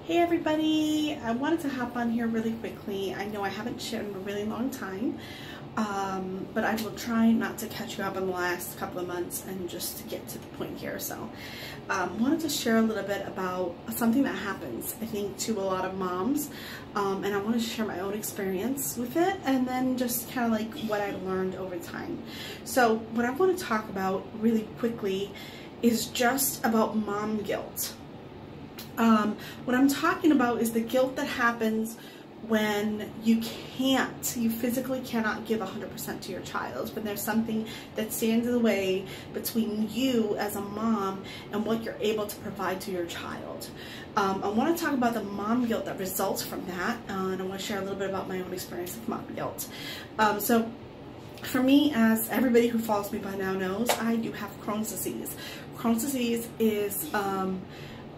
Hey everybody, I wanted to hop on here really quickly. I know I haven't shared in a really long time, but I will try not to catch you up in the last couple of months and just to get to the point here. So wanted to share a little bit about something that happens, I think, to a lot of moms, and I want to share my own experience with it and then just kind of like what I've learned over time. So what I want to talk about really quickly is just about mom guilt. What I'm talking about is the guilt that happens when you physically cannot give 100% to your child, when there's something that stands in the way between you as a mom and what you're able to provide to your child. I want to talk about the mom guilt that results from that, and I want to share a little bit about my own experience with mom guilt. So for me, as everybody who follows me by now knows, I do have Crohn's disease. Crohn's disease is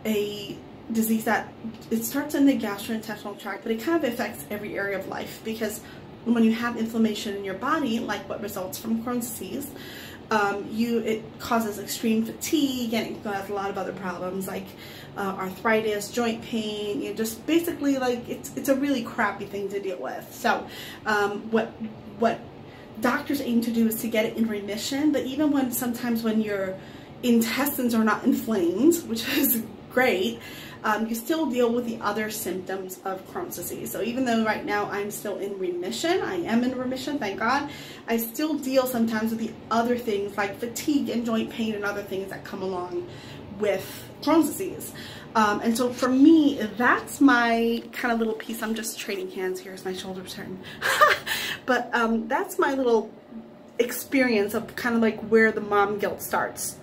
a disease that it starts in the gastrointestinal tract, but it kind of affects every area of life, because when you have inflammation in your body, like what results from Crohn's disease, it causes extreme fatigue, and it has a lot of other problems like arthritis, joint pain, just basically like it's a really crappy thing to deal with. So what doctors aim to do is to get it in remission, but even sometimes when your intestines are not inflamed, which is great, you still deal with the other symptoms of Crohn's disease. So even though right now I'm still in remission, I am in remission, thank God, I still deal sometimes with the other things like fatigue and joint pain and other things that come along with Crohn's disease. And so for me, that's my kind of little piece. I'm just trading hands here as my shoulders turn. But that's my little experience of kind of like where the mom guilt starts.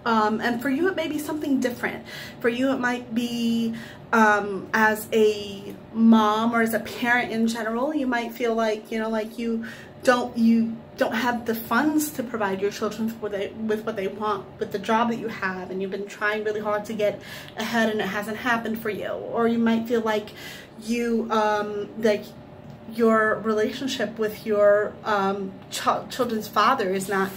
And for you, it may be something different. For you, it might be as a mom or as a parent in general, you might feel like, like you don't have the funds to provide your children with what they want, with the job that you have, and you've been trying really hard to get ahead and it hasn't happened for you. Or you might feel like your relationship with your children's father is not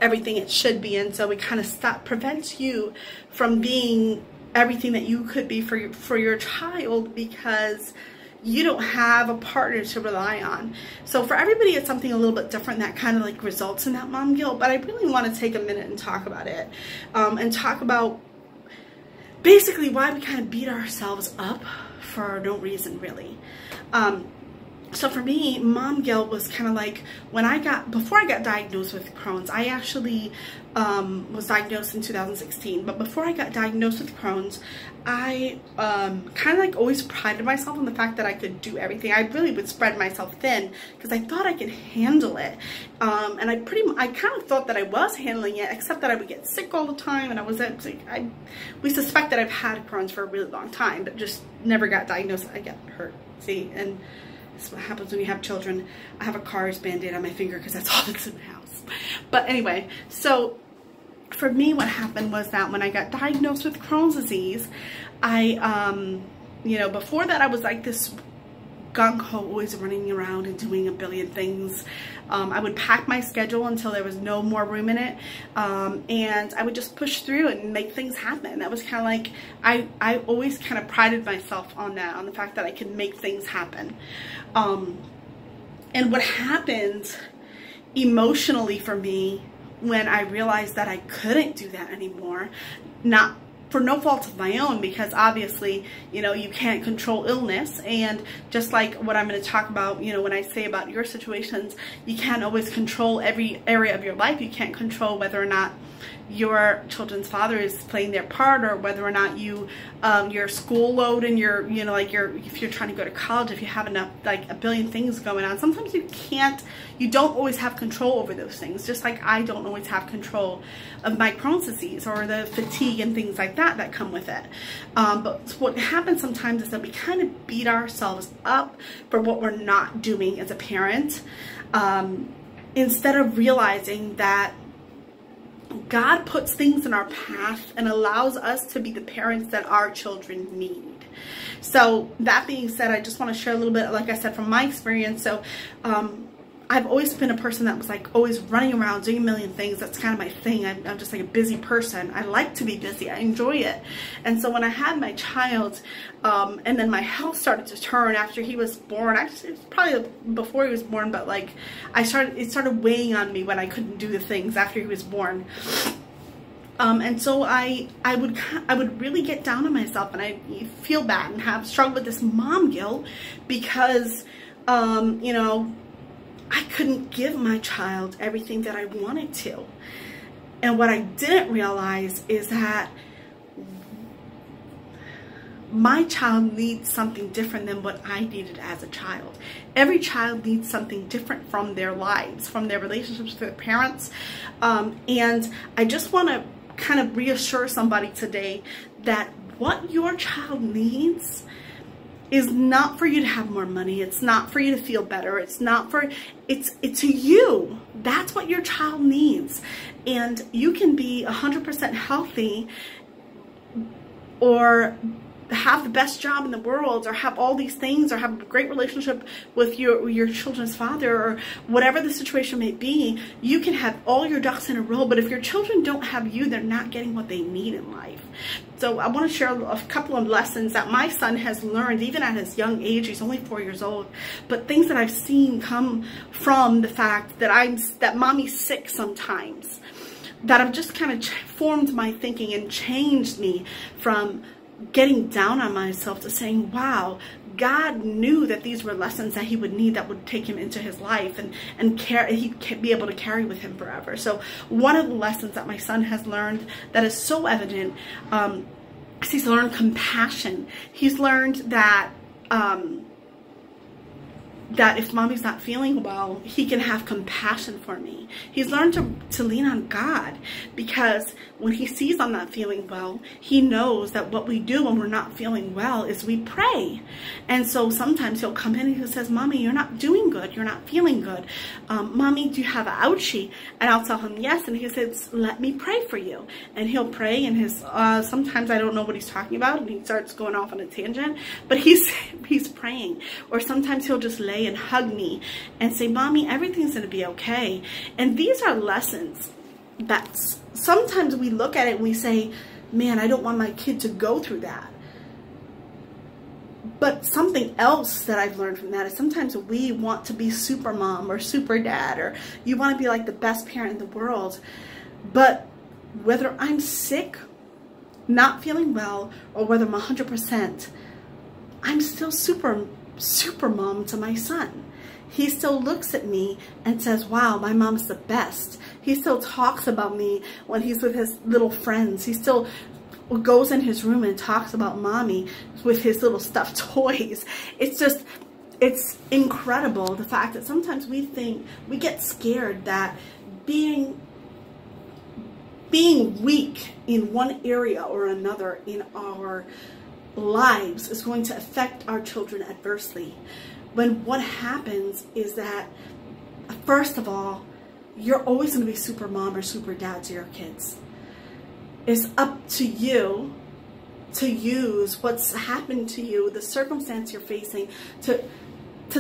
everything it should be, and so it kind of prevents you from being everything that you could be for your child, because you don't have a partner to rely on. So for everybody, it's something a little bit different that kind of like results in that mom guilt. But I really want to take a minute and talk about it, and talk about basically why we kind of beat ourselves up for no reason, really. So for me, mom guilt was kind of like before I got diagnosed with Crohn's. I actually was diagnosed in 2016, but before I got diagnosed with Crohn's, I kind of like always prided myself on the fact that I could do everything. I really would spread myself thin because I thought I could handle it, and I kind of thought that I was handling it, except that I would get sick all the time, and we suspect that I've had Crohn's for a really long time, but just never got diagnosed. I get hurt, see, and that's what happens when you have children. I have a Cars Band-Aid on my finger because that's all that's in the house. But anyway, so for me, what happened was that when I got diagnosed with Crohn's disease, before that I was like this gung-ho, always running around and doing a billion things. I would pack my schedule until there was no more room in it, and I would just push through and make things happen. That was kind of like, I always kind of prided myself on that, on the fact that I could make things happen. And what happened emotionally for me when I realized that I couldn't do that anymore, not for no fault of my own, because obviously, you can't control illness, and just like what I'm going to talk about, when I say about your situations, you can't always control every area of your life. You can't control whether or not your children's father is playing their part, or whether or not your school load and if you're trying to go to college, if you have enough, like a billion things going on. Sometimes you don't always have control over those things, just like I don't always have control of my Crohn's disease or the fatigue and things like that come with it. But what happens sometimes is that we kind of beat ourselves up for what we're not doing as a parent, instead of realizing that God puts things in our path and allows us to be the parents that our children need. So that being said, I just want to share a little bit, like I said, from my experience. So I've always been a person that was like always running around doing a million things. That's kind of my thing. I'm just like a busy person. I like to be busy. I enjoy it. And so when I had my child, and then my health started to turn after he was born, actually it was probably before he was born, but like it started weighing on me when I couldn't do the things after he was born. And so I would really get down on myself, and I feel bad and have struggled with this mom guilt because, you know, I couldn't give my child everything that I wanted to. And what I didn't realize is that my child needs something different than what I needed as a child. Every child needs something different from their lives, from their relationships with their parents. And I just want to kind of reassure somebody today that what your child needs is not for you to have more money. It's not for you to feel better. It's not for, it's to you. That's what your child needs. And you can be 100% healthy or have the best job in the world, or have all these things, or have a great relationship with your children's father, or whatever the situation may be. You can have all your ducks in a row, but if your children don't have you, they're not getting what they need in life. So I want to share a couple of lessons that my son has learned, even at his young age. He's only 4 years old, but things that I've seen come from the fact that mommy's sick sometimes, that have just kind of formed my thinking and changed me from getting down on myself to saying, wow, God knew that these were lessons that he would need, that would take him into his life and he'd be able to carry with him forever. So one of the lessons that my son has learned that is so evident, he's learned compassion. He's learned that that if mommy's not feeling well, he can have compassion for me. He's learned to lean on God, because when he sees I'm not feeling well, he knows that what we do when we're not feeling well is we pray. And so sometimes he'll come in and he says, Mommy, you're not doing good. You're not feeling good. Mommy, do you have an ouchie? And I'll tell him yes. And he says, let me pray for you. And he'll pray, and his sometimes I don't know what he's talking about, and he starts going off on a tangent, but he's praying. Or sometimes he'll just lay and hug me and say, Mommy, everything's going to be okay. And these are lessons that sometimes we look at it and we say, man, I don't want my kid to go through that. But something else that I've learned from that is sometimes we want to be super mom or super dad, or you want to be like the best parent in the world. But whether I'm sick, not feeling well, or whether I'm 100%, I'm still super mom to my son. He still looks at me and says, wow, my mom's the best. He still talks about me when he's with his little friends. He still goes in his room and talks about mommy with his little stuffed toys. It's incredible, the fact that sometimes we get scared that being weak in one area or another in our lives is going to affect our children adversely. When what happens is that, first of all, you're always going to be super mom or super dad to your kids. It's up to you to use what's happened to you, the circumstance you're facing, to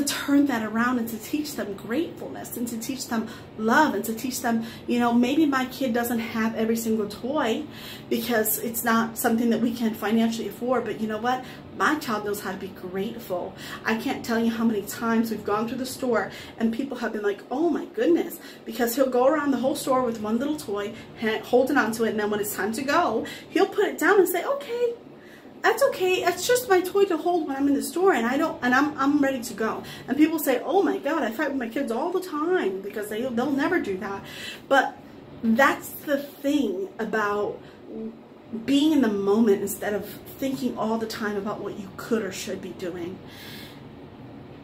turn that around and to teach them gratefulness, and to teach them love, and to teach them, you know, maybe my kid doesn't have every single toy because it's not something that we can financially afford, but you know what? My child knows how to be grateful. I can't tell you how many times we've gone to the store and people have been like, oh my goodness, because he'll go around the whole store with one little toy, holding onto it, and then when it's time to go, he'll put it down and say, okay, that's okay. It's just my toy to hold when I'm in the store, and I'm ready to go. And people say, "Oh my God, I fight with my kids all the time," because they'll never do that. But that's the thing about being in the moment instead of thinking all the time about what you could or should be doing.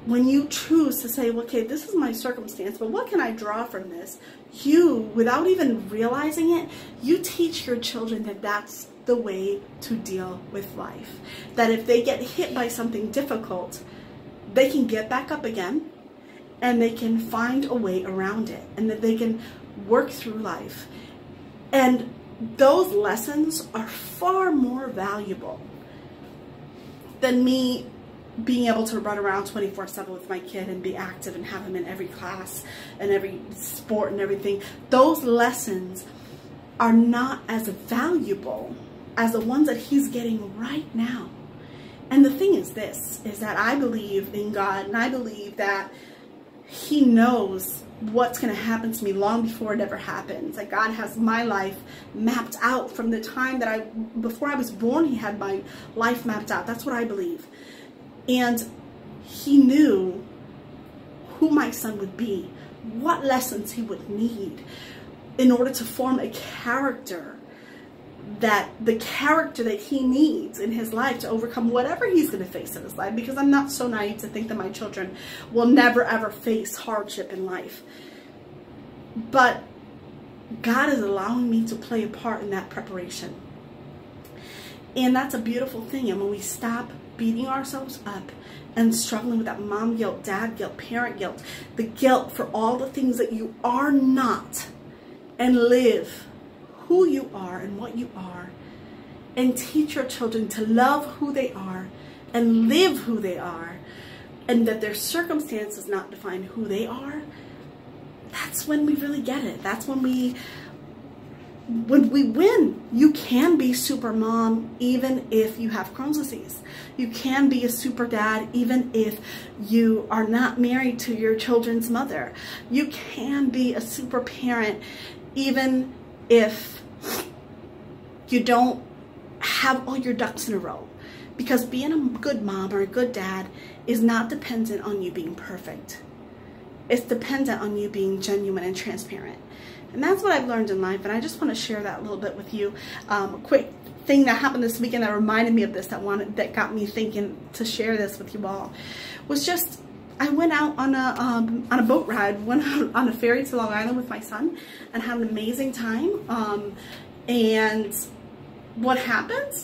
When you choose to say, okay, this is my circumstance, but what can I draw from this? You, without even realizing it, you teach your children that that's the way to deal with life. That if they get hit by something difficult, they can get back up again, and they can find a way around it, and that they can work through life. And those lessons are far more valuable than me being able to run around 24/7 with my kid and be active and have him in every class and every sport and everything, those lessons are not as valuable as the ones that he's getting right now. And the thing is this, is that I believe in God, and I believe that he knows what's going to happen to me long before it ever happens. Like, God has my life mapped out from the time that before I was born, he had my life mapped out. That's what I believe. And he knew who my son would be, what lessons he would need in order to form a character, that the character that he needs in his life to overcome whatever he's going to face in his life. Because I'm not so naive to think that my children will never ever face hardship in life. But God is allowing me to play a part in that preparation. And that's a beautiful thing. And when we stop beating ourselves up and struggling with that mom guilt, dad guilt, parent guilt, the guilt for all the things that you are not, and live who you are and what you are, and teach your children to love who they are and live who they are, and that their circumstances not define who they are, that's when we really get it. That's when we win. You can be super mom even if you have Crohn's disease. You can be a super dad even if you are not married to your children's mother. You can be a super parent even if you don't have all your ducks in a row. Because being a good mom or a good dad is not dependent on you being perfect. It's dependent on you being genuine and transparent. And that's what I've learned in life, and I just want to share that a little bit with you. A quick thing that happened this weekend that reminded me of this, that got me thinking to share this with you all, was just, I went out on a boat ride, went on a ferry to Long Island with my son, and had an amazing time. And what happened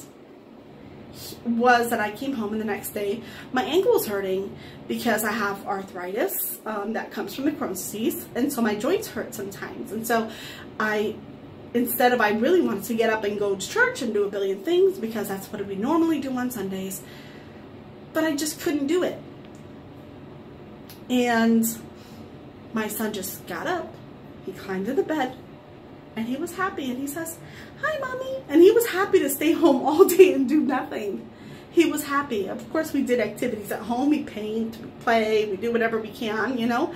was that I came home, and the next day my ankle was hurting because I have arthritis that comes from the Crohn's disease, and so my joints hurt sometimes. And so I really wanted to get up and go to church and do a billion things, because that's what we normally do on Sundays, but I just couldn't do it. And my son just got up, he climbed in the bed, and he was happy, and he says, "Hi, Mommy." And he was happy to stay home all day and do nothing. He was happy. Of course, we did activities at home. We paint, we play, we do whatever we can, you know.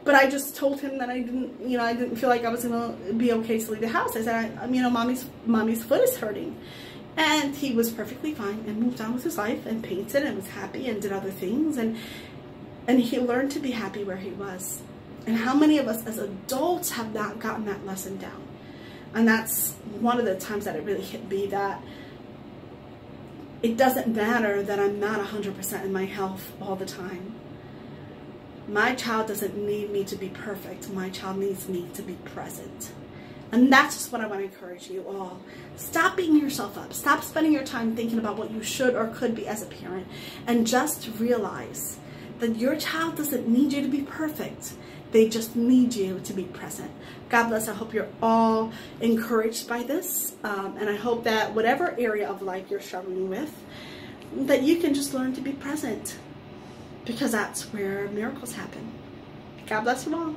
But I just told him that I didn't feel like I was going to be okay to leave the house. I said, you know, mommy's foot is hurting. And he was perfectly fine and moved on with his life and painted and was happy and did other things. And he learned to be happy where he was. And how many of us as adults have not gotten that lesson down? And that's one of the times that it really hit me, that it doesn't matter that I'm not 100% in my health all the time. My child doesn't need me to be perfect. My child needs me to be present. And that's just what I want to encourage you all. Stop beating yourself up. Stop spending your time thinking about what you should or could be as a parent. And just realize that your child doesn't need you to be perfect. They just need you to be present. God bless. I hope you're all encouraged by this. And I hope that whatever area of life you're struggling with, that you can just learn to be present. Because that's where miracles happen. God bless you all.